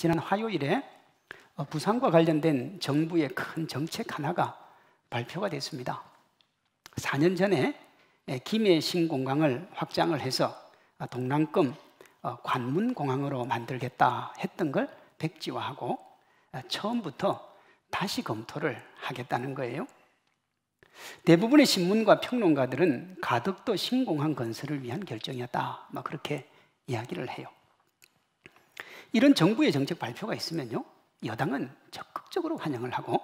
지난 화요일에 부산과 관련된 정부의 큰 정책 하나가 발표가 됐습니다. 4년 전에 김해 신공항을 확장을 해서 동남권 관문공항으로 만들겠다 했던 걸 백지화하고 처음부터 다시 검토를 하겠다는 거예요. 대부분의 신문과 평론가들은 가덕도 신공항 건설을 위한 결정이었다, 그렇게 이야기를 해요. 이런 정부의 정책 발표가 있으면요, 여당은 적극적으로 환영을 하고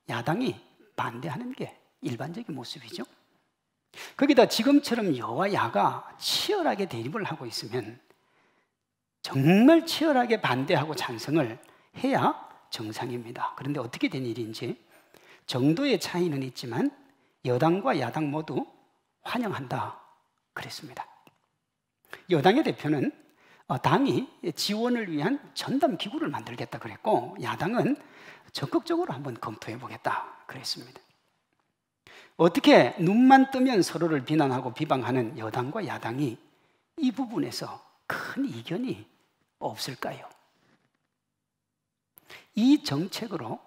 야당이 반대하는 게 일반적인 모습이죠. 거기다 지금처럼 여와 야가 치열하게 대립을 하고 있으면 정말 치열하게 반대하고 찬성을 해야 정상입니다. 그런데 어떻게 된 일인지 정도의 차이는 있지만 여당과 야당 모두 환영한다 그랬습니다. 여당의 대표는 당이 지원을 위한 전담 기구를 만들겠다 그랬고, 야당은 적극적으로 한번 검토해 보겠다 그랬습니다. 어떻게 눈만 뜨면 서로를 비난하고 비방하는 여당과 야당이 이 부분에서 큰 이견이 없을까요? 이 정책으로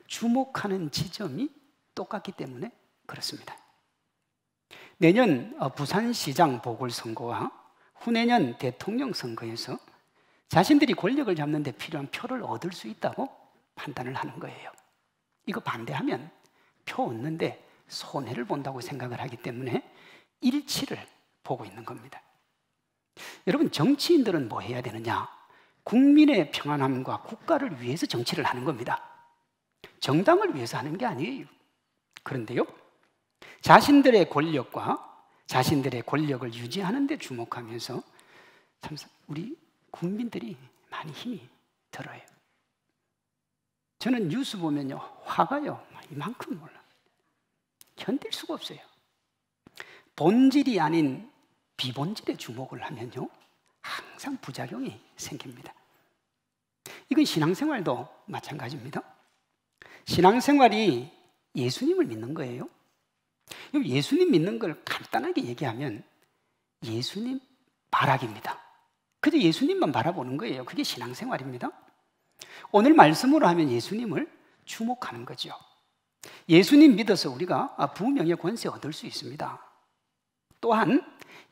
주목하는 지점이 똑같기 때문에 그렇습니다. 내년 부산시장 보궐선거와 후내년 대통령 선거에서 자신들이 권력을 잡는 데 필요한 표를 얻을 수 있다고 판단을 하는 거예요. 이거 반대하면 표 얻는데 손해를 본다고 생각을 하기 때문에 일치를 보고 있는 겁니다. 여러분, 정치인들은 뭐 해야 되느냐? 국민의 평안함과 국가를 위해서 정치를 하는 겁니다. 정당을 위해서 하는 게 아니에요. 그런데요, 자신들의 권력과 자신들의 권력을 유지하는 데 주목하면서 참 우리 국민들이 많이 힘이 들어요. 저는 뉴스 보면요, 화가요 이만큼 올라 견딜 수가 없어요. 본질이 아닌 비본질에 주목을 하면요, 항상 부작용이 생깁니다. 이건 신앙생활도 마찬가지입니다. 신앙생활이 예수님을 믿는 거예요. 예수님 믿는 걸 간단하게 얘기하면 예수님 바라기입니다. 그저 예수님만 바라보는 거예요. 그게 신앙생활입니다. 오늘 말씀으로 하면 예수님을 주목하는 거죠. 예수님 믿어서 우리가 부명예 권세 얻을 수 있습니다. 또한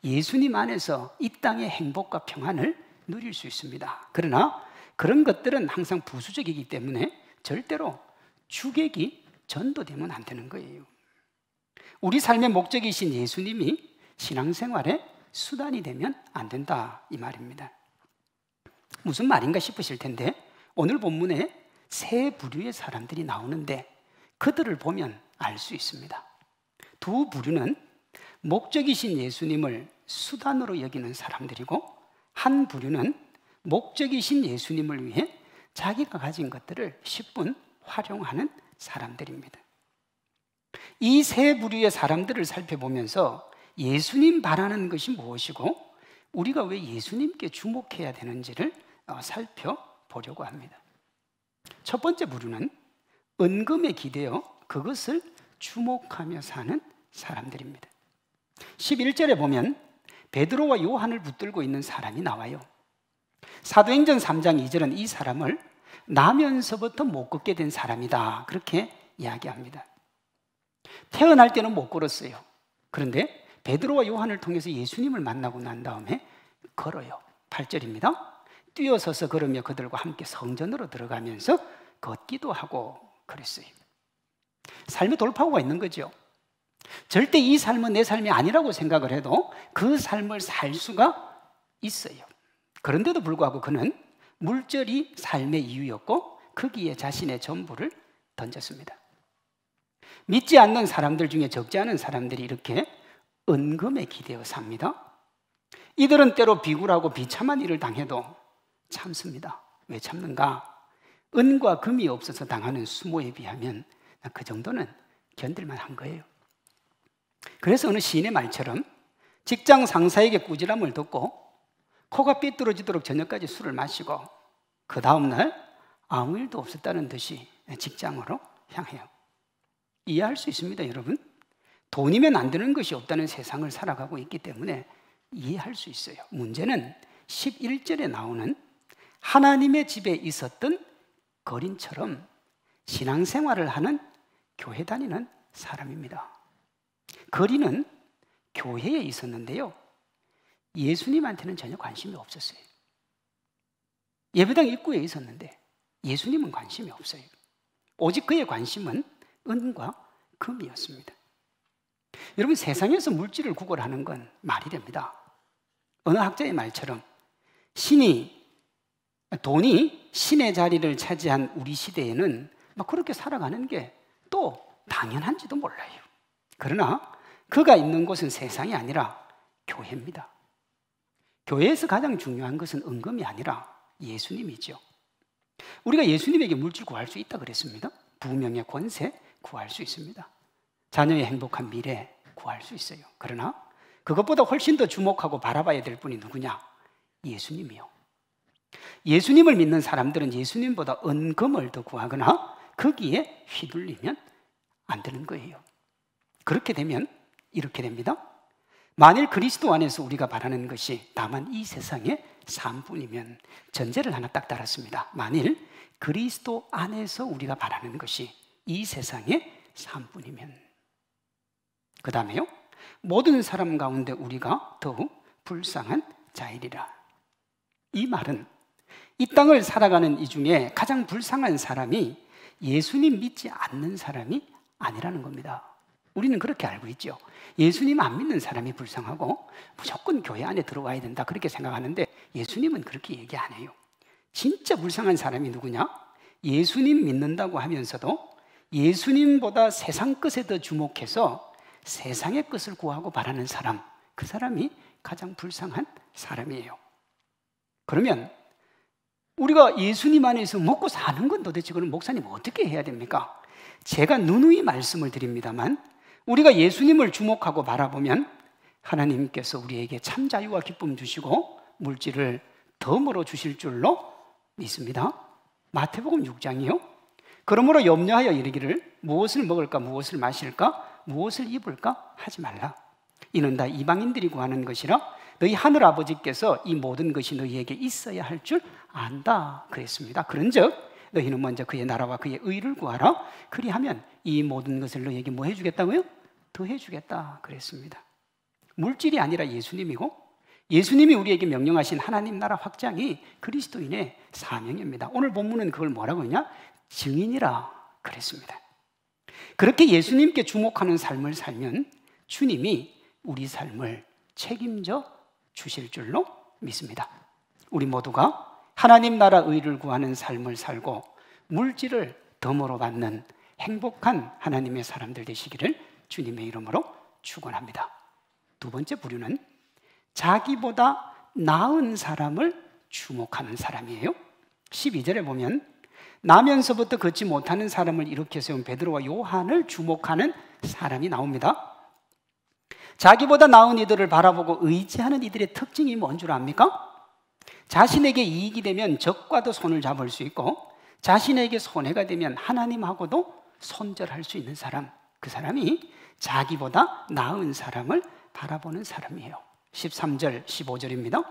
예수님 안에서 이 땅의 행복과 평안을 누릴 수 있습니다. 그러나 그런 것들은 항상 부수적이기 때문에 절대로 주객이 전도되면 안 되는 거예요. 우리 삶의 목적이신 예수님이 신앙생활의 수단이 되면 안 된다, 이 말입니다. 무슨 말인가 싶으실 텐데, 오늘 본문에 세 부류의 사람들이 나오는데 그들을 보면 알 수 있습니다. 두 부류는 목적이신 예수님을 수단으로 여기는 사람들이고, 한 부류는 목적이신 예수님을 위해 자기가 가진 것들을 10분 활용하는 사람들입니다. 이 세 부류의 사람들을 살펴보면서 예수님 바라는 것이 무엇이고 우리가 왜 예수님께 주목해야 되는지를 살펴보려고 합니다. 첫 번째 부류는 은금에 기대어 그것을 주목하며 사는 사람들입니다. 11절에 보면 베드로와 요한을 붙들고 있는 사람이 나와요. 사도행전 3장 2절은 이 사람을 나면서부터 못 걷게 된 사람이다, 그렇게 이야기합니다. 태어날 때는 못 걸었어요. 그런데 베드로와 요한을 통해서 예수님을 만나고 난 다음에 걸어요. 8절입니다. 뛰어서서 걸으며 그들과 함께 성전으로 들어가면서 걷기도 하고 그랬어요. 삶의 돌파구가 있는 거죠. 절대 이 삶은 내 삶이 아니라고 생각을 해도 그 삶을 살 수가 있어요. 그런데도 불구하고 그는 물질이 삶의 이유였고 거기에 자신의 전부를 던졌습니다. 믿지 않는 사람들 중에 적지 않은 사람들이 이렇게 은금에 기대어 삽니다. 이들은 때로 비굴하고 비참한 일을 당해도 참습니다. 왜 참는가? 은과 금이 없어서 당하는 수모에 비하면 그 정도는 견딜만 한 거예요. 그래서 어느 시인의 말처럼 직장 상사에게 꾸지람을 듣고 코가 삐뚤어지도록 저녁까지 술을 마시고 그 다음날 아무 일도 없었다는 듯이 직장으로 향해요. 이해할 수 있습니다, 여러분. 돈이면 안 되는 것이 없다는 세상을 살아가고 있기 때문에 이해할 수 있어요. 문제는 11절에 나오는 하나님의 집에 있었던 거린처럼 신앙생활을 하는 교회 다니는 사람입니다. 거린은 교회에 있었는데요, 예수님한테는 전혀 관심이 없었어요. 예배당 입구에 있었는데 예수님은 관심이 없어요. 오직 그의 관심은 은과 금이었습니다. 여러분, 세상에서 물질을 구걸하는 건 말이 됩니다. 어느 학자의 말처럼 돈이 신의 자리를 차지한 우리 시대에는 막 그렇게 살아가는 게 또 당연한지도 몰라요. 그러나 그가 있는 곳은 세상이 아니라 교회입니다. 교회에서 가장 중요한 것은 은금이 아니라 예수님이죠. 우리가 예수님에게 물질 구할 수 있다 그랬습니다. 부명의 권세 구할 수 있습니다. 자녀의 행복한 미래 구할 수 있어요. 그러나 그것보다 훨씬 더 주목하고 바라봐야 될 분이 누구냐? 예수님이요. 예수님을 믿는 사람들은 예수님보다 은금을 더 구하거나 거기에 휘둘리면 안 되는 거예요. 그렇게 되면 이렇게 됩니다. 만일 그리스도 안에서 우리가 바라는 것이 다만 이 세상의 삶뿐이면, 전제를 하나 딱 달았습니다. 만일 그리스도 안에서 우리가 바라는 것이 이 세상의 삶뿐이면, 그 다음에요, 모든 사람 가운데 우리가 더욱 불쌍한 자이리라. 이 말은 이 땅을 살아가는 이 중에 가장 불쌍한 사람이 예수님 믿지 않는 사람이 아니라는 겁니다. 우리는 그렇게 알고 있죠. 예수님 안 믿는 사람이 불쌍하고 무조건 교회 안에 들어와야 된다, 그렇게 생각하는데 예수님은 그렇게 얘기 안 해요. 진짜 불쌍한 사람이 누구냐? 예수님 믿는다고 하면서도 예수님보다 세상 것에 더 주목해서 세상의 것을 구하고 바라는 사람, 그 사람이 가장 불쌍한 사람이에요. 그러면 우리가 예수님 안에서 먹고 사는 건 도대체 그럼 목사님 어떻게 해야 됩니까? 제가 누누이 말씀을 드립니다만, 우리가 예수님을 주목하고 바라보면 하나님께서 우리에게 참 자유와 기쁨 주시고 물질을 덤으로 주실 줄로 믿습니다. 마태복음 6장이요. 그러므로 염려하여 이르기를 무엇을 먹을까, 무엇을 마실까, 무엇을 입을까 하지 말라. 이는 다 이방인들이 구하는 것이라 너희 하늘 아버지께서 이 모든 것이 너희에게 있어야 할 줄 안다 그랬습니다. 그런즉 너희는 먼저 그의 나라와 그의 의를 구하라. 그리하면 이 모든 것을 너희에게 뭐 해주겠다고요? 더 해주겠다 그랬습니다. 물질이 아니라 예수님이고, 예수님이 우리에게 명령하신 하나님 나라 확장이 그리스도인의 사명입니다. 오늘 본문은 그걸 뭐라고 했냐? 증인이라 그랬습니다. 그렇게 예수님께 주목하는 삶을 살면 주님이 우리 삶을 책임져 주실 줄로 믿습니다. 우리 모두가 하나님 나라 의를 구하는 삶을 살고 물질을 덤으로 받는 행복한 하나님의 사람들 되시기를 주님의 이름으로 축원합니다. 두 번째 부류는 자기보다 나은 사람을 주목하는 사람이에요. 12절에 보면 나면서부터 걷지 못하는 사람을 일으켜 세운 베드로와 요한을 주목하는 사람이 나옵니다. 자기보다 나은 이들을 바라보고 의지하는 이들의 특징이 뭔 줄 압니까? 자신에게 이익이 되면 적과도 손을 잡을 수 있고, 자신에게 손해가 되면 하나님하고도 손절할 수 있는 사람, 그 사람이 자기보다 나은 사람을 바라보는 사람이에요. 13절 15절입니다.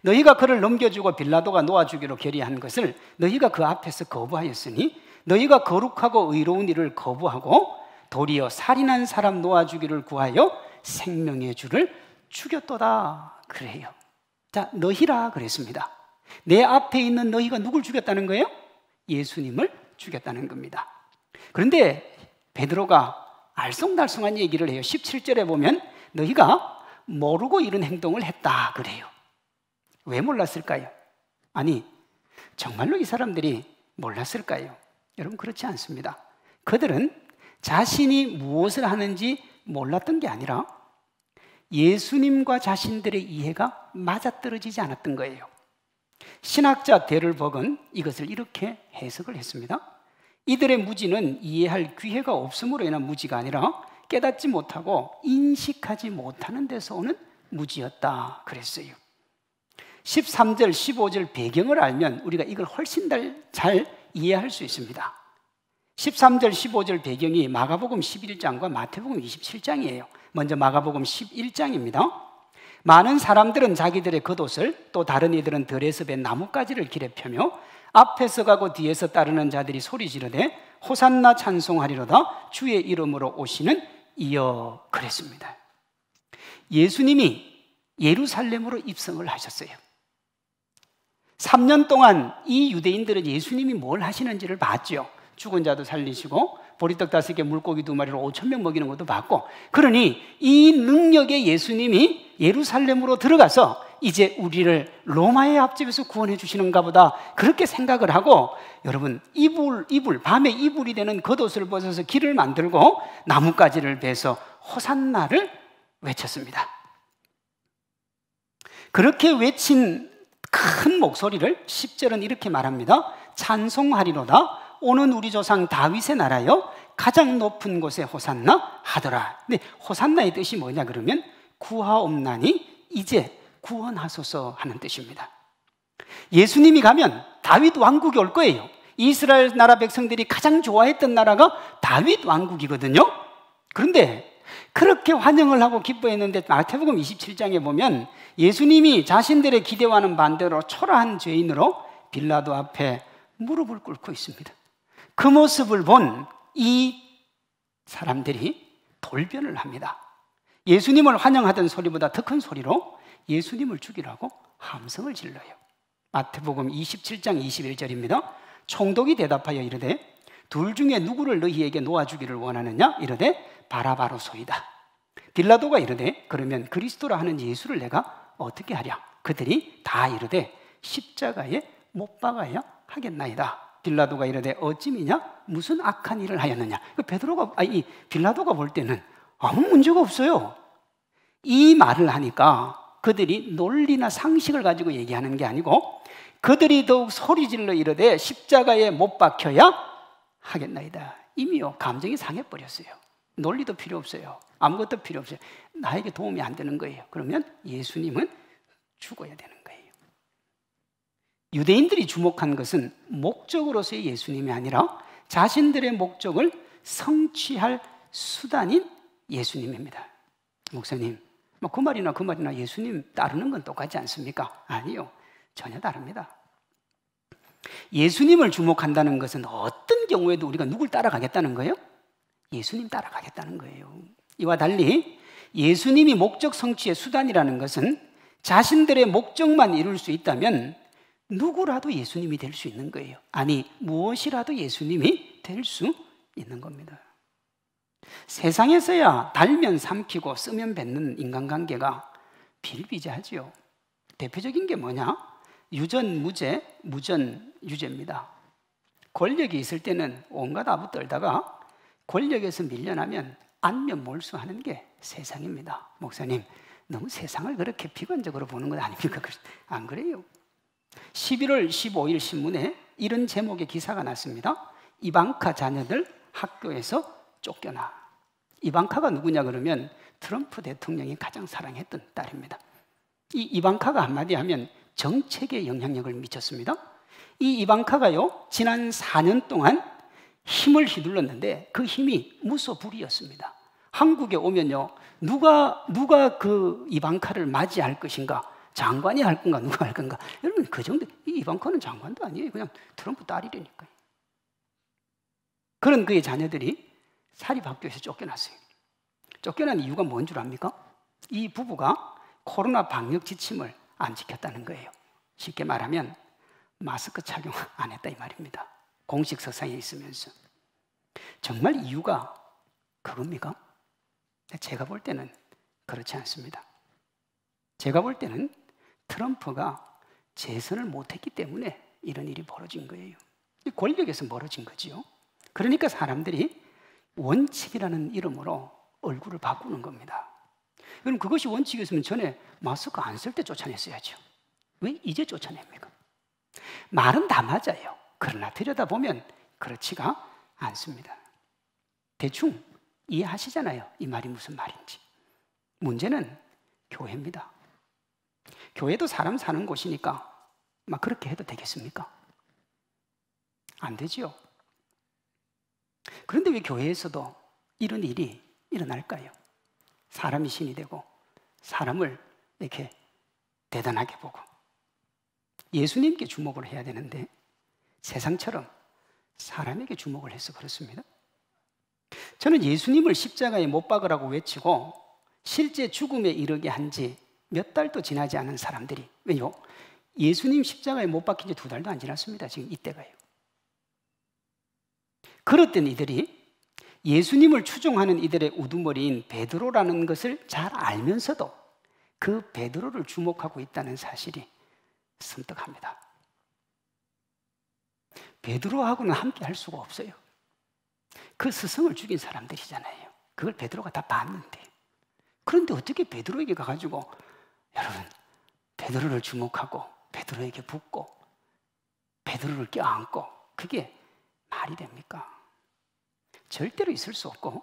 너희가 그를 넘겨주고 빌라도가 놓아주기로 결의한 것을 너희가 그 앞에서 거부하였으니 너희가 거룩하고 의로운 일을 거부하고 도리어 살인한 사람 놓아주기를 구하여 생명의 주를 죽였도다 그래요. 자, 너희라 그랬습니다. 내 앞에 있는 너희가 누굴 죽였다는 거예요? 예수님을 죽였다는 겁니다. 그런데 베드로가 알쏭달쏭한 얘기를 해요. 17절에 보면 너희가 모르고 이런 행동을 했다 그래요. 왜 몰랐을까요? 아니, 정말로 이 사람들이 몰랐을까요? 여러분, 그렇지 않습니다. 그들은 자신이 무엇을 하는지 몰랐던 게 아니라 예수님과 자신들의 이해가 맞아떨어지지 않았던 거예요. 신학자 데를벅은 이것을 이렇게 해석을 했습니다. 이들의 무지는 이해할 기회가 없음으로 인한 무지가 아니라 깨닫지 못하고 인식하지 못하는 데서 오는 무지였다 그랬어요. 13절, 15절 배경을 알면 우리가 이걸 훨씬 잘 이해할 수 있습니다. 13절, 15절 배경이 마가복음 11장과 마태복음 27장이에요. 먼저 마가복음 11장입니다. 많은 사람들은 자기들의 겉옷을, 또 다른 이들은 들에서 벤 나뭇가지를 길에 펴며 앞에서 가고 뒤에서 따르는 자들이 소리 지르되 호산나 찬송하리로다 주의 이름으로 오시는 이여 그랬습니다. 예수님이 예루살렘으로 입성을 하셨어요. 3년 동안 이 유대인들은 예수님이 뭘 하시는지를 봤죠. 죽은 자도 살리시고 보리떡 5개 물고기 2마리로 5,000명 먹이는 것도 봤고, 그러니 이 능력의 예수님이 예루살렘으로 들어가서 이제 우리를 로마의 앞집에서 구원해 주시는가 보다, 그렇게 생각을 하고, 여러분 밤에 이불이 되는 겉옷을 벗어서 길을 만들고 나뭇가지를 베서 호산나를 외쳤습니다. 그렇게 외친 큰 목소리를 10절은 이렇게 말합니다. 찬송하리로다 오는 우리 조상 다윗의 나라여 가장 높은 곳에 호산나 하더라. 근데 호산나의 뜻이 뭐냐 그러면 구하옵나니 이제 구원하소서 하는 뜻입니다. 예수님이 가면 다윗 왕국이 올 거예요. 이스라엘 나라 백성들이 가장 좋아했던 나라가 다윗 왕국이거든요. 그런데 그렇게 환영을 하고 기뻐했는데 마태복음 27장에 보면 예수님이 자신들의 기대와는 반대로 초라한 죄인으로 빌라도 앞에 무릎을 꿇고 있습니다. 그 모습을 본 이 사람들이 돌변을 합니다. 예수님을 환영하던 소리보다 더 큰 소리로 예수님을 죽이라고 함성을 질러요. 마태복음 27장 21절입니다. 총독이 대답하여 이르되 둘 중에 누구를 너희에게 놓아주기를 원하느냐? 이르되 바라바로소이다. 빌라도가 이르되 그러면 그리스도라 하는 예수를 내가 어떻게 하랴? 그들이 다 이르되 십자가에 못 박아야 하겠나이다. 빌라도가 이르되 어찌미냐? 무슨 악한 일을 하였느냐? 빌라도가 볼 때는 아무 문제가 없어요. 이 말을 하니까 그들이 논리나 상식을 가지고 얘기하는 게 아니고 그들이 더욱 소리질러 이르되 십자가에 못 박혀야 하겠나이다. 이미요 감정이 상해버렸어요. 논리도 필요 없어요. 아무것도 필요 없어요. 나에게 도움이 안 되는 거예요. 그러면 예수님은 죽어야 되는 거예요. 유대인들이 주목한 것은 목적으로서의 예수님이 아니라 자신들의 목적을 성취할 수단인 예수님입니다. 목사님, 그 말이나 예수님 따르는 건 똑같지 않습니까? 아니요, 전혀 다릅니다. 예수님을 주목한다는 것은 어떤 경우에도 우리가 누굴 따라가겠다는 거예요? 예수님 따라가겠다는 거예요. 이와 달리 예수님이 목적 성취의 수단이라는 것은 자신들의 목적만 이룰 수 있다면 누구라도 예수님이 될 수 있는 거예요. 아니, 무엇이라도 예수님이 될 수 있는 겁니다. 세상에서야 달면 삼키고 쓰면 뱉는 인간관계가 비일비재하지요. 대표적인 게 뭐냐? 유전, 무죄, 무전, 유죄입니다. 권력이 있을 때는 온갖 아부 떨다가 권력에서 밀려나면 안면 몰수하는 게 세상입니다. 목사님, 너무 세상을 그렇게 비관적으로 보는 건 아닙니까? 안 그래요? 11월 15일 신문에 이런 제목의 기사가 났습니다. 이방카 자녀들 학교에서 쫓겨나. 이방카가 누구냐 그러면 트럼프 대통령이 가장 사랑했던 딸입니다. 이 이방카가 한마디 하면 정책에 영향력을 미쳤습니다. 이 이방카가요 지난 4년 동안 힘을 휘둘렀는데 그 힘이 무소불위였습니다. 한국에 오면요 누가 그 이방카를 맞이할 것인가? 장관이 할 건가 누가 할 건가? 여러분 그 정도, 이 이방카는 장관도 아니에요. 그냥 트럼프 딸이라니까요. 그런 그의 자녀들이 사립학교에서 쫓겨났어요. 쫓겨난 이유가 뭔 줄 압니까? 이 부부가 코로나 방역 지침을 안 지켰다는 거예요. 쉽게 말하면 마스크 착용 안 했다 이 말입니다. 공식 석상에 있으면서. 정말 이유가 그겁니까? 제가 볼 때는 그렇지 않습니다. 제가 볼 때는 트럼프가 재선을 못했기 때문에 이런 일이 벌어진 거예요. 권력에서 멀어진 거지요. 그러니까 사람들이 원칙이라는 이름으로 얼굴을 바꾸는 겁니다. 그럼 그것이 원칙이었으면 전에 마스크 안 쓸 때 쫓아냈어야죠. 왜 이제 쫓아냅니까? 말은 다 맞아요. 그러나 들여다보면 그렇지가 않습니다. 대충 이해하시잖아요. 이 말이 무슨 말인지. 문제는 교회입니다. 교회도 사람 사는 곳이니까 막 그렇게 해도 되겠습니까? 안 되지요. 그런데 왜 교회에서도 이런 일이 일어날까요? 사람이 신이 되고 사람을 이렇게 대단하게 보고 예수님께 주목을 해야 되는데 세상처럼 사람에게 주목을 해서 그렇습니다. 저는 예수님을 십자가에 못 박으라고 외치고 실제 죽음에 이르게 한 지 몇 달도 지나지 않은 사람들이, 왜요? 예수님 십자가에 못 박힌 지 2달도 안 지났습니다. 지금 이때가요. 그렇던 이들이 예수님을 추종하는 이들의 우두머리인 베드로라는 것을 잘 알면서도 그 베드로를 주목하고 있다는 사실이 섬뜩합니다. 베드로하고는 함께 할 수가 없어요. 그 스승을 죽인 사람들이잖아요. 그걸 베드로가 다 봤는데. 그런데 어떻게 베드로에게 가가지고 여러분 베드로를 주목하고 베드로에게 붙고 베드로를 껴안고 그게 말이 됩니까? 절대로 있을 수 없고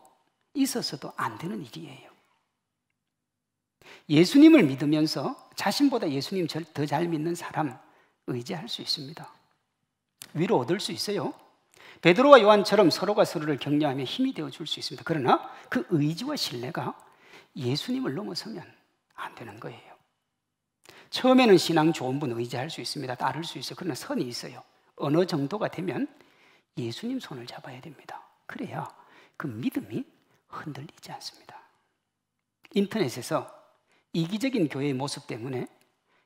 있어서도 안 되는 일이에요. 예수님을 믿으면서 자신보다 예수님 더 잘 믿는 사람 의지할 수 있습니다. 위로 얻을 수 있어요. 베드로와 요한처럼 서로가 서로를 격려하며 힘이 되어줄 수 있습니다. 그러나 그 의지와 신뢰가 예수님을 넘어서면 안 되는 거예요. 처음에는 신앙 좋은 분 의지할 수 있습니다. 따를 수 있어요. 그러나 선이 있어요. 어느 정도가 되면 예수님 손을 잡아야 됩니다. 그래야 그 믿음이 흔들리지 않습니다. 인터넷에서 이기적인 교회의 모습 때문에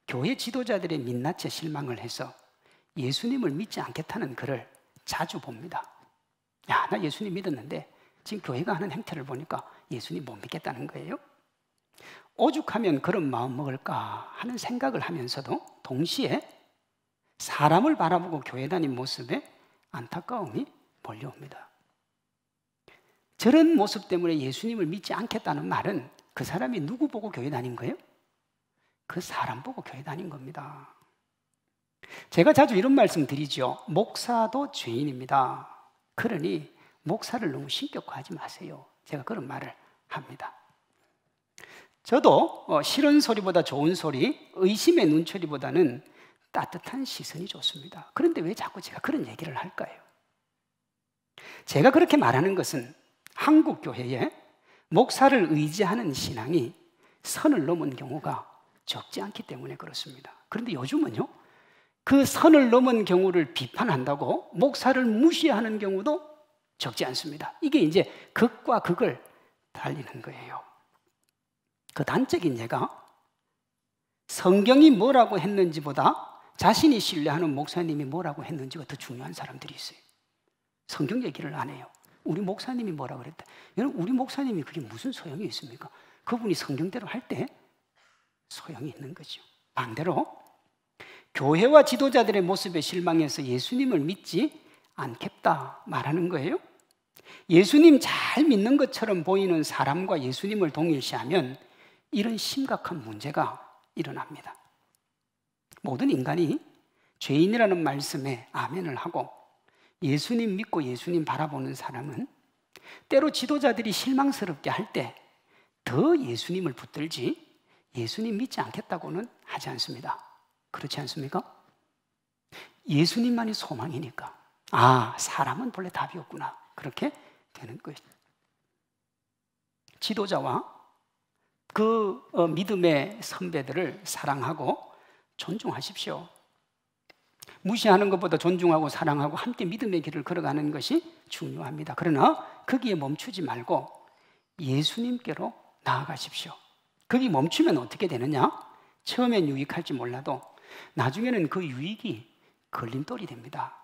교회 지도자들의 민낯에 실망을 해서 예수님을 믿지 않겠다는 글을 자주 봅니다. 야, 나 예수님 믿었는데 지금 교회가 하는 행태를 보니까 예수님 못 믿겠다는 거예요. 오죽하면 그런 마음 먹을까 하는 생각을 하면서도 동시에 사람을 바라보고 교회 다닌 모습에 안타까움이 몰려옵니다. 저런 모습 때문에 예수님을 믿지 않겠다는 말은 그 사람이 누구 보고 교회 다닌 거예요? 그 사람 보고 교회 다닌 겁니다. 제가 자주 이런 말씀 드리죠. 목사도 죄인입니다. 그러니 목사를 너무 신격화하지 마세요. 제가 그런 말을 합니다. 저도 싫은 소리보다 좋은 소리, 의심의 눈초리보다는 따뜻한 시선이 좋습니다. 그런데 왜 자꾸 제가 그런 얘기를 할까요? 제가 그렇게 말하는 것은 한국 교회에 목사를 의지하는 신앙이 선을 넘은 경우가 적지 않기 때문에 그렇습니다. 그런데 요즘은요, 그 선을 넘은 경우를 비판한다고 목사를 무시하는 경우도 적지 않습니다. 이게 이제 극과 극을 달리는 거예요. 그 단적인 예가 성경이 뭐라고 했는지보다 자신이 신뢰하는 목사님이 뭐라고 했는지가 더 중요한 사람들이 있어요. 성경 얘기를 안 해요. 우리 목사님이 뭐라고 그랬다. 여러분, 우리 목사님이 그게 무슨 소용이 있습니까? 그분이 성경대로 할 때 소용이 있는 거죠. 반대로 교회와 지도자들의 모습에 실망해서 예수님을 믿지 않겠다 말하는 거예요. 예수님 잘 믿는 것처럼 보이는 사람과 예수님을 동일시하면 이런 심각한 문제가 일어납니다. 모든 인간이 죄인이라는 말씀에 아멘을 하고 예수님 믿고 예수님 바라보는 사람은 때로 지도자들이 실망스럽게 할 때 더 예수님을 붙들지 예수님 믿지 않겠다고는 하지 않습니다. 그렇지 않습니까? 예수님만이 소망이니까 아, 사람은 본래 답이 없구나. 그렇게 되는 거예요. 지도자와 그 믿음의 선배들을 사랑하고 존중하십시오. 무시하는 것보다 존중하고 사랑하고 함께 믿음의 길을 걸어가는 것이 중요합니다. 그러나 거기에 멈추지 말고 예수님께로 나아가십시오. 거기 멈추면 어떻게 되느냐? 처음엔 유익할지 몰라도 나중에는 그 유익이 걸림돌이 됩니다.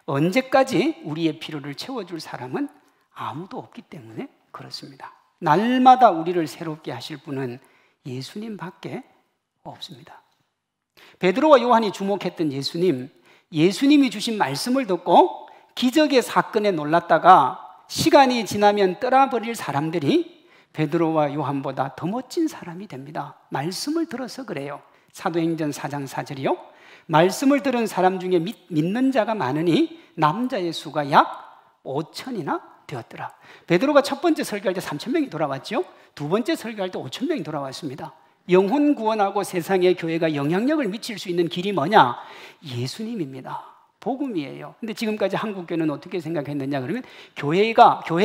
언제까지 우리의 필요를 채워줄 사람은 아무도 없기 때문에 그렇습니다. 날마다 우리를 새롭게 하실 분은 예수님밖에 없습니다. 베드로와 요한이 주목했던 예수님, 예수님이 주신 말씀을 듣고 기적의 사건에 놀랐다가 시간이 지나면 떠나버릴 사람들이 베드로와 요한보다 더 멋진 사람이 됩니다. 말씀을 들어서 그래요. 사도행전 4장 4절이요. 말씀을 들은 사람 중에 믿는 자가 많으니 남자의 수가 약 5천이나 되었더라. 베드로가 첫 번째 설교할 때 3,000명이 돌아왔죠. 두 번째 설교할 때 5,000명이 돌아왔습니다. 영혼 구원하고 세상에 교회가 영향력을 미칠 수 있는 길이 뭐냐? 예수님입니다. 복음이에요. 근데 지금까지 한국교회는 어떻게 생각했느냐 그러면 교회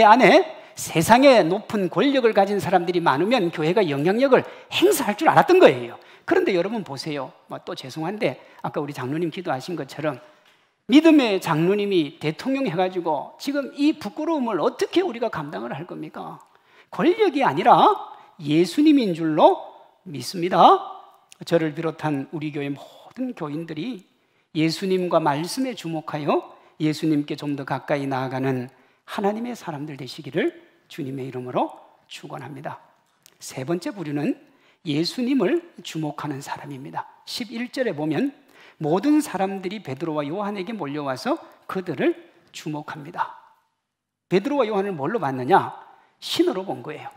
안에 세상에 높은 권력을 가진 사람들이 많으면 교회가 영향력을 행사할 줄 알았던 거예요. 그런데 여러분 보세요. 또 죄송한데 아까 우리 장로님 기도하신 것처럼 믿음의 장로님이 대통령 해가지고 지금 이 부끄러움을 어떻게 우리가 감당을 할 겁니까? 권력이 아니라 예수님인 줄로 믿습니다. 저를 비롯한 우리 교회 모든 교인들이 예수님과 말씀에 주목하여 예수님께 좀 더 가까이 나아가는 하나님의 사람들 되시기를 주님의 이름으로 축원합니다. 세 번째 부류는 예수님을 주목하는 사람입니다. 11절에 보면 모든 사람들이 베드로와 요한에게 몰려와서 그들을 주목합니다. 베드로와 요한을 뭘로 봤느냐? 신으로 본 거예요.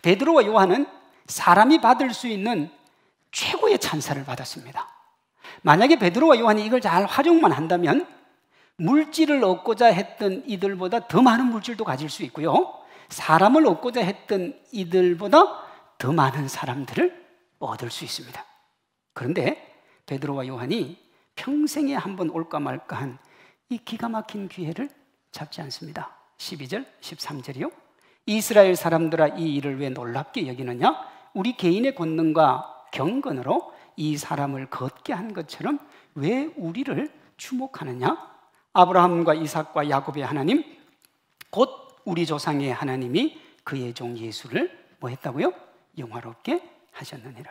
베드로와 요한은 사람이 받을 수 있는 최고의 찬사를 받았습니다. 만약에 베드로와 요한이 이걸 잘 활용만 한다면 물질을 얻고자 했던 이들보다 더 많은 물질도 가질 수 있고요, 사람을 얻고자 했던 이들보다 더 많은 사람들을 얻을 수 있습니다. 그런데 베드로와 요한이 평생에 한번 올까 말까한 이 기가 막힌 기회를 잡지 않습니다. 12절, 13절이요. 이스라엘 사람들아 이 일을 왜 놀랍게 여기느냐? 우리 개인의 권능과 경건으로 이 사람을 걷게 한 것처럼 왜 우리를 주목하느냐? 아브라함과 이삭과 야곱의 하나님, 곧 우리 조상의 하나님이 그의 종 예수를 뭐 했다고요? 영화롭게 하셨느니라.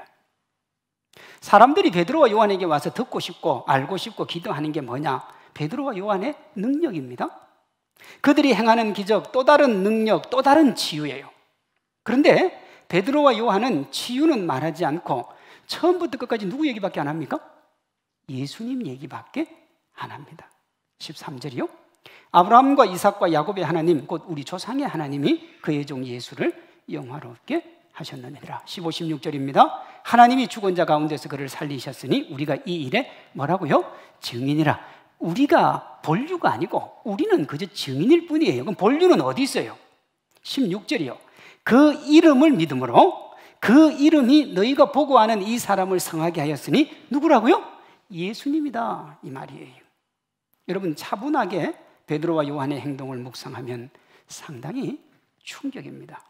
사람들이 베드로와 요한에게 와서 듣고 싶고 알고 싶고 기도하는 게 뭐냐? 베드로와 요한의 능력입니다. 그들이 행하는 기적, 또 다른 능력, 또 다른 치유예요. 그런데 베드로와 요한은 치유는 말하지 않고 처음부터 끝까지 누구 얘기밖에 안 합니까? 예수님 얘기밖에 안 합니다. 13절이요. 아브라함과 이삭과 야곱의 하나님, 곧 우리 조상의 하나님이 그의 종 예수를 영화롭게 하셨느니라. 15, 16절입니다. 하나님이 죽은 자 가운데서 그를 살리셨으니 우리가 이 일에 뭐라고요? 증인이라. 우리가 본류가 아니고 우리는 그저 증인일 뿐이에요. 그럼 본류는 어디 있어요? 16절이요. 그 이름을 믿음으로 그 이름이 너희가 보고하는 이 사람을 성하게 하였으니 누구라고요? 예수님이다, 이 말이에요. 여러분, 차분하게 베드로와 요한의 행동을 묵상하면 상당히 충격입니다.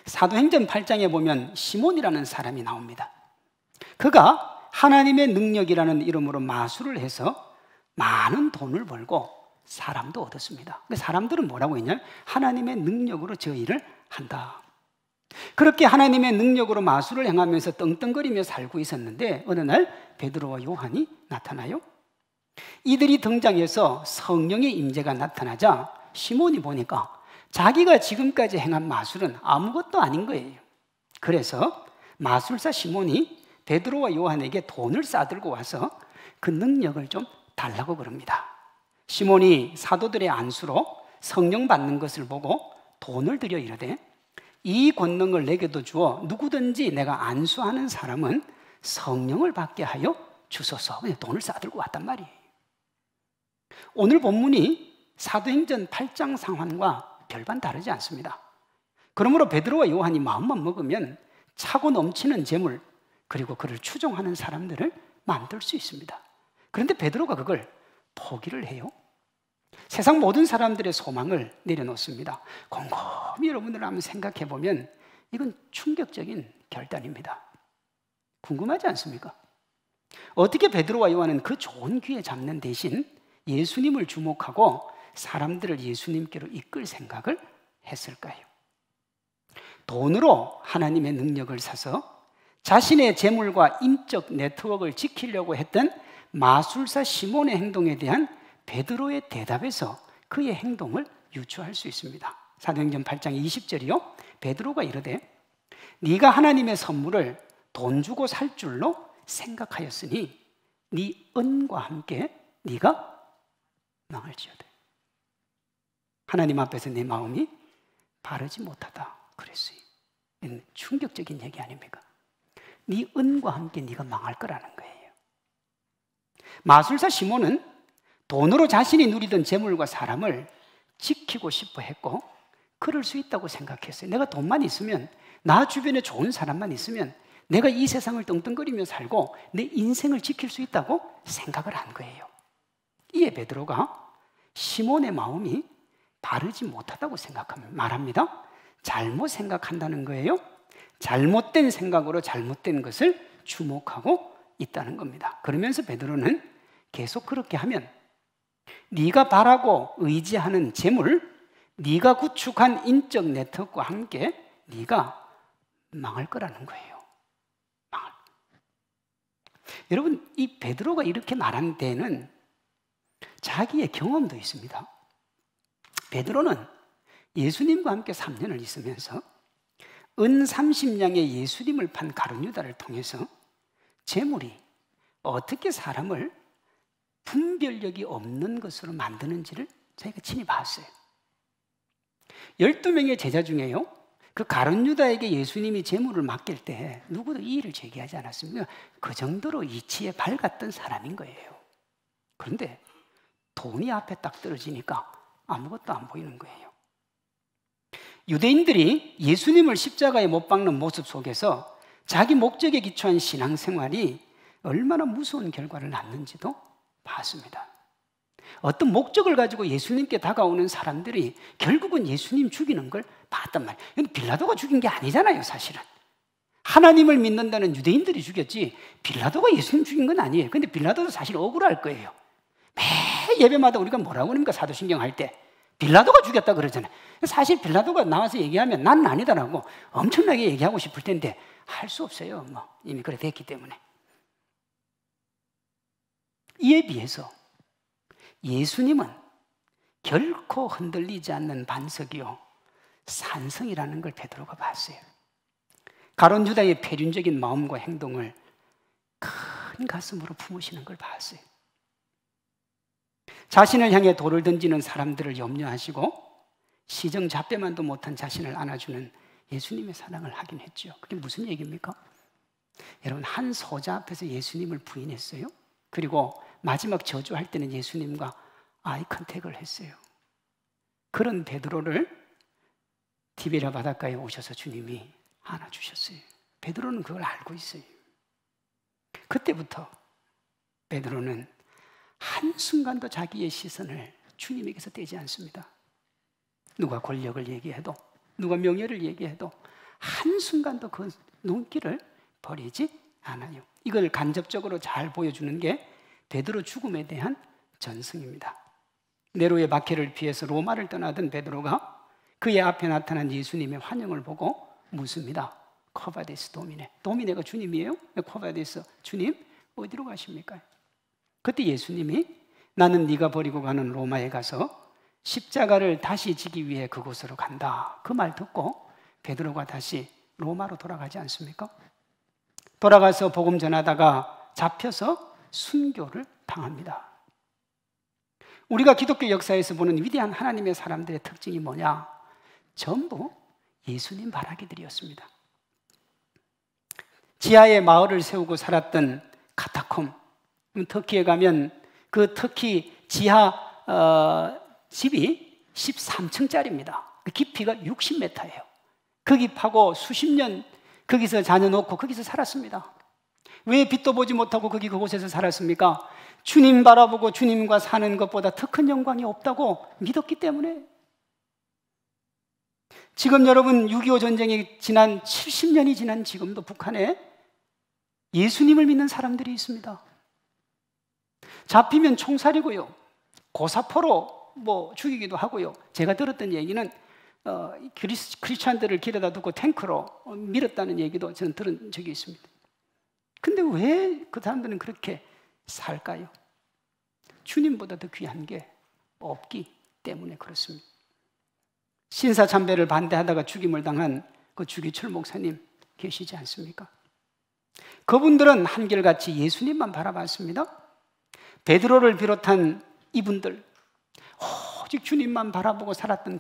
사도행전 8장에 보면 시몬이라는 사람이 나옵니다. 그가 하나님의 능력이라는 이름으로 마술을 해서 많은 돈을 벌고 사람도 얻었습니다. 사람들은 뭐라고 했냐면 하나님의 능력으로 저 일을 한다. 그렇게 하나님의 능력으로 마술을 행하면서 떵떵거리며 살고 있었는데 어느 날 베드로와 요한이 나타나요. 이들이 등장해서 성령의 임재가 나타나자 시몬이 보니까 자기가 지금까지 행한 마술은 아무것도 아닌 거예요. 그래서 마술사 시몬이 베드로와 요한에게 돈을 싸들고 와서 그 능력을 좀 달라고 그럽니다. 시몬이 사도들의 안수로 성령 받는 것을 보고 돈을 들여 이르되 이 권능을 내게도 주어 누구든지 내가 안수하는 사람은 성령을 받게 하여 주소서. 돈을 싸들고 왔단 말이에요. 오늘 본문이 사도행전 8장 상황과 별반 다르지 않습니다. 그러므로 베드로와 요한이 마음만 먹으면 차고 넘치는 재물, 그리고 그를 추종하는 사람들을 만들 수 있습니다. 그런데 베드로가 그걸 포기를 해요. 세상 모든 사람들의 소망을 내려놓습니다. 곰곰이 여러분들 한번 생각해 보면 이건 충격적인 결단입니다. 궁금하지 않습니까? 어떻게 베드로와 요한은 그 좋은 기회 잡는 대신 예수님을 주목하고 사람들을 예수님께로 이끌 생각을 했을까요? 돈으로 하나님의 능력을 사서 자신의 재물과 인적 네트워크를 지키려고 했던 마술사 시몬의 행동에 대한 베드로의 대답에서 그의 행동을 유추할 수 있습니다. 사도행전 8장 20절이요. 베드로가 이르되 네가 하나님의 선물을 돈 주고 살 줄로 생각하였으니 네 은과 함께 네가 망할지어다. 하나님 앞에서 내 마음이 바르지 못하다 그랬어요. 충격적인 얘기 아닙니까? 네 은과 함께 네가 망할 거라는 거예요. 마술사 시몬은 돈으로 자신이 누리던 재물과 사람을 지키고 싶어 했고 그럴 수 있다고 생각했어요. 내가 돈만 있으면, 나 주변에 좋은 사람만 있으면 내가 이 세상을 떵떵거리며 살고 내 인생을 지킬 수 있다고 생각을 한 거예요. 이에 베드로가 시몬의 마음이 바르지 못하다고 말합니다. 잘못 생각한다는 거예요. 잘못된 생각으로 잘못된 것을 주목하고 있다는 겁니다. 그러면서 베드로는 계속 그렇게 하면 네가 바라고 의지하는 재물, 네가 구축한 인적 네트워크와 함께 네가 망할 거라는 거예요. 망할. 여러분, 이 베드로가 이렇게 말한 데는 자기의 경험도 있습니다. 베드로는 예수님과 함께 3년을 있으면서 은 30냥의 예수님을 판 가룟 유다를 통해서 재물이 어떻게 사람을 분별력이 없는 것으로 만드는지를 자기가 친히 봤어요. 12명의 제자 중에요, 그 가룟 유다에게 예수님이 재물을 맡길 때 누구도 이의를 제기하지 않았습니다. 그 정도로 이치에 밝았던 사람인 거예요. 그런데 돈이 앞에 딱 떨어지니까 아무것도 안 보이는 거예요. 유대인들이 예수님을 십자가에 못 박는 모습 속에서 자기 목적에 기초한 신앙생활이 얼마나 무서운 결과를 낳는지도 봤습니다. 어떤 목적을 가지고 예수님께 다가오는 사람들이 결국은 예수님 죽이는 걸 봤단 말이에요. 이건 빌라도가 죽인 게 아니잖아요, 사실은. 하나님을 믿는다는 유대인들이 죽였지 빌라도가 예수님 죽인 건 아니에요. 근데 빌라도도 사실 억울할 거예요. 매 예배마다 우리가 뭐라고 합니까? 사도신경 할 때 빌라도가 죽였다 그러잖아요. 사실 빌라도가 나와서 얘기하면 나는 아니다라고 엄청나게 얘기하고 싶을 텐데 할 수 없어요. 이미 그래 됐기 때문에. 이에 비해서 예수님은 결코 흔들리지 않는 반석이요 산성이라는 걸 베드로가 봤어요. 가룟 유다의 폐륜적인 마음과 행동을 큰 가슴으로 품으시는 걸 봤어요. 자신을 향해 돌을 던지는 사람들을 염려하시고 시정잡배만도 못한 자신을 안아주는 예수님의 사랑을 하긴 했죠. 그게 무슨 얘기입니까? 여러분, 한 소자 앞에서 예수님을 부인했어요. 그리고 마지막 저주할 때는 예수님과 아이 컨택을 했어요. 그런 베드로를 디베랴 바닷가에 오셔서 주님이 안아주셨어요. 베드로는 그걸 알고 있어요. 그때부터 베드로는 한순간도 자기의 시선을 주님에게서 떼지 않습니다. 누가 권력을 얘기해도, 누가 명예를 얘기해도 한순간도 그 눈길을 버리지 않아요. 이걸 간접적으로 잘 보여주는 게 베드로 죽음에 대한 전승입니다. 네로의 박해를 피해서 로마를 떠나던 베드로가 그의 앞에 나타난 예수님의 환영을 보고 묻습니다. 코바데스 도미네. 도미네가 주님이에요? 코바데스, 주님 어디로 가십니까? 그때 예수님이 나는 네가 버리고 가는 로마에 가서 십자가를 다시 지기 위해 그곳으로 간다. 그 말 듣고 베드로가 다시 로마로 돌아가지 않습니까? 돌아가서 복음 전하다가 잡혀서 순교를 당합니다. 우리가 기독교 역사에서 보는 위대한 하나님의 사람들의 특징이 뭐냐? 전부 예수님 바라기들이었습니다. 지하에 마을을 세우고 살았던 카타콤, 터키에 가면 그 터키 지하 집이 13층짜리입니다. 깊이가 60m예요. 거기 파고 수십 년 거기서 자녀 놓고 거기서 살았습니다. 왜 빛도 보지 못하고 그곳에서 살았습니까? 주님 바라보고 주님과 사는 것보다 더 큰 영광이 없다고 믿었기 때문에. 지금 여러분 6.25 전쟁이 지난 70년이 지난 지금도 북한에 예수님을 믿는 사람들이 있습니다. 잡히면 총살이고요, 고사포로 죽이기도 하고요. 제가 들었던 얘기는 크리스찬들을 길에다 두고 탱크로 밀었다는 얘기도 저는 들은 적이 있습니다. 근데 왜 그 사람들은 그렇게 살까요? 주님보다 더 귀한 게 없기 때문에 그렇습니다. 신사참배를 반대하다가 죽임을 당한 그 주기철 목사님 계시지 않습니까? 그분들은 한결같이 예수님만 바라봤습니다. 베드로를 비롯한 이분들, 오직 주님만 바라보고 살았던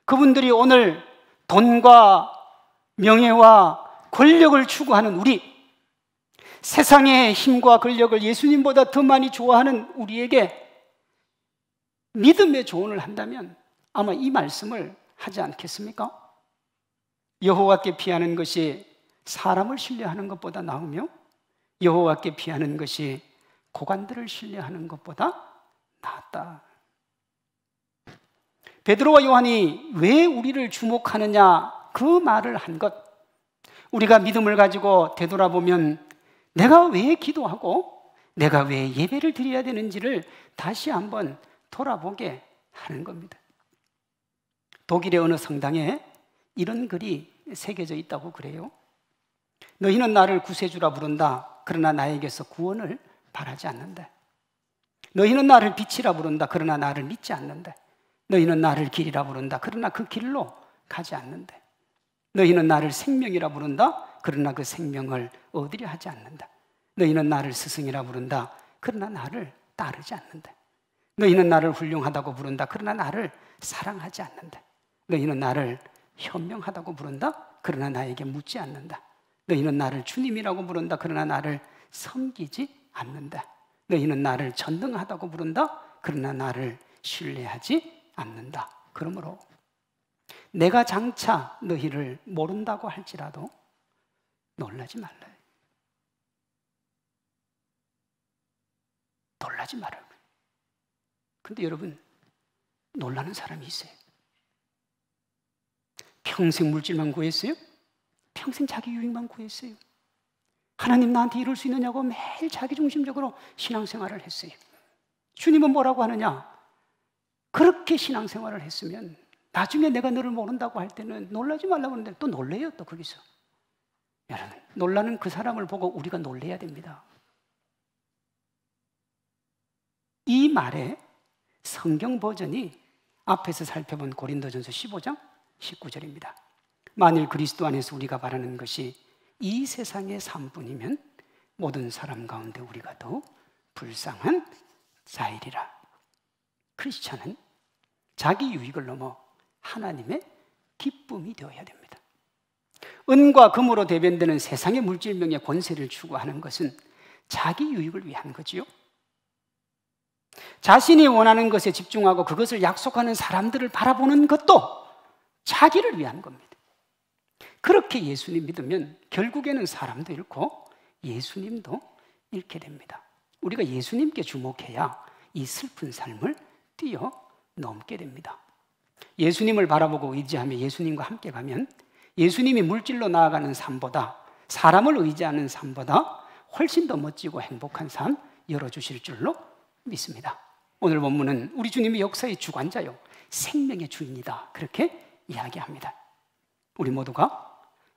그분들이 오늘 돈과 명예와 권력을 추구하는 우리, 세상의 힘과 권력을 예수님보다 더 많이 좋아하는 우리에게 믿음의 조언을 한다면 아마 이 말씀을 하지 않겠습니까? 여호와께 피하는 것이 사람을 신뢰하는 것보다 나으며 여호와께 피하는 것이 고관들을 신뢰하는 것보다 낫다. 베드로와 요한이 왜 우리를 주목하느냐 그 말을 한 것, 우리가 믿음을 가지고 되돌아보면 내가 왜 기도하고 내가 왜 예배를 드려야 되는지를 다시 한번 돌아보게 하는 겁니다. 독일의 어느 성당에 이런 글이 새겨져 있다고 그래요. 너희는 나를 구세주라 부른다. 그러나 나에게서 구원을 바라지 않는다. 너희는 나를 빛이라 부른다. 그러나 나를 믿지 않는다. 너희는 나를 길이라 부른다. 그러나 그 길로 가지 않는다. 너희는 나를 생명이라 부른다. 그러나 그 생명을 얻으려 하지 않는다. 너희는 나를 스승이라 부른다. 그러나 나를 따르지 않는다. 너희는 나를 훌륭하다고 부른다. 그러나 나를 사랑하지 않는다. 너희는 나를 현명하다고 부른다. 그러나 나에게 묻지 않는다. 너희는 나를 주님이라고 부른다. 그러나 나를 섬기지 않는다. 너희는 나를 전능하다고 부른다. 그러나 나를 신뢰하지 않는다. 그러므로 내가 장차 너희를 모른다고 할지라도 놀라지 말라. 놀라지 말아요. 근데 여러분, 놀라는 사람이 있어요. 평생 물질만 구했어요? 평생 자기 유익만 구했어요. 하나님 나한테 이룰 수 있느냐고 매일 자기중심적으로 신앙생활을 했어요. 주님은 뭐라고 하느냐? 그렇게 신앙생활을 했으면 나중에 내가 너를 모른다고 할 때는 놀라지 말라고 하는데 또 놀래요. 또 거기서. 여러분, 놀라는 그 사람을 보고 우리가 놀래야 됩니다. 이 말에 성경 버전이 앞에서 살펴본 고린도전서 15장 19절입니다. 만일 그리스도 안에서 우리가 바라는 것이 이 세상의 삶뿐이면 모든 사람 가운데 우리가 더욱 불쌍한 자이리라. 크리스찬은 자기 유익을 넘어 하나님의 기쁨이 되어야 됩니다. 은과 금으로 대변되는 세상의 물질명의 권세를 추구하는 것은 자기 유익을 위한 거지요. 자신이 원하는 것에 집중하고 그것을 약속하는 사람들을 바라보는 것도 자기를 위한 겁니다. 그렇게 예수님 믿으면 결국에는 사람도 잃고 예수님도 잃게 됩니다. 우리가 예수님께 주목해야 이 슬픈 삶을 뛰어넘게 됩니다. 예수님을 바라보고 의지하며 예수님과 함께 가면 예수님이 물질로 나아가는 삶보다, 사람을 의지하는 삶보다 훨씬 더 멋지고 행복한 삶 열어주실 줄로 믿습니다. 오늘 본문은 우리 주님이 역사의 주관자요, 생명의 주인이다, 그렇게 이야기합니다. 우리 모두가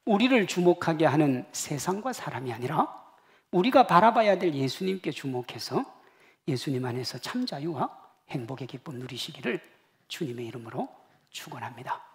우리를 주목하게 하는 세상과 사람이 아니라 우리가 바라봐야 될 예수님께 주목해서 예수님 안에서 참 자유와 행복의 기쁨 누리시기를 주님의 이름으로 축원합니다.